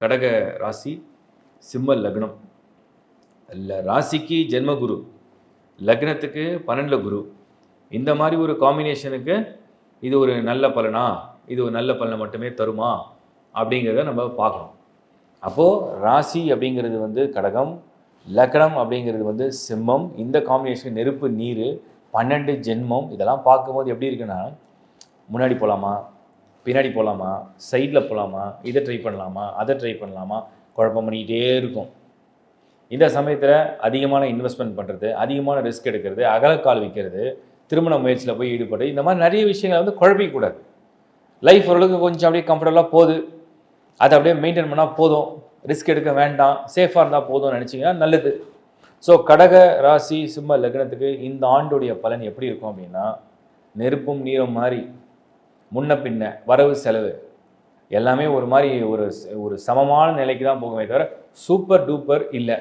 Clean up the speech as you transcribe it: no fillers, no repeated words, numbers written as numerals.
கடக ராசி, சிம்ம லக்னம். ராசிக்கு ஜென்ம குரு, லக்னத்துக்கு 12 குரு. இந்த மாதிரி ஒரு காம்பினேஷனுக்கு இது ஒரு நல்ல பலனா, இது ஒரு நல்ல பலனை மட்டுமே தருமா அப்படிங்கிறத நம்ம பார்க்கணும். அப்போது ராசி அப்படிங்கிறது வந்து கடகம், லக்னம் அப்படிங்கிறது வந்து சிம்மம். இந்த காம்பினேஷன் நெருப்பு நீர் 12 ஜென்மம். இதெல்லாம் பார்க்கும்போது எப்படி இருக்குன்னா, முன்னாடி போகலாமா, பின்னாடி போகலாமா, சைடில் போகலாமா, இதை ட்ரை பண்ணலாமா, அதை ட்ரை பண்ணலாமா, குழப்பம் பண்ணிக்கிட்டே இருக்கும். இந்த சமயத்தில் அதிகமான இன்வெஸ்ட்மெண்ட் பண்ணுறது, அதிகமான ரிஸ்க் எடுக்கிறது, அகலக்கால் வைக்கிறது, திருமண முயற்சியில் போய் ஈடுபட்டு இந்த மாதிரி நிறைய விஷயங்களை வந்து குழப்பிக்கூடாது. லைஃப் ஓரளவுக்கு கொஞ்சம் அப்படியே கம்ஃபர்டபுளாக போகுது, அதை அப்படியே மெயின்டைன் பண்ணால் போதும், ரிஸ்க் எடுக்க வேண்டாம், சேஃபாக இருந்தால் போதும்னு நினச்சிங்கன்னா நல்லது. ஸோ கடக ராசி சிம்ம லக்னத்துக்கு இந்த ஆண்டுடைய பலன் எப்படி இருக்கும் அப்படின்னா, நெருப்பும் நீரும் மாதிரி முன்ன பின்ன வரவு செலவு எல்லாமே ஒரு மாதிரி ஒரு சமமான நிலைக்கு தான் போகுமே தவிர சூப்பர் டூப்பர் இல்லை.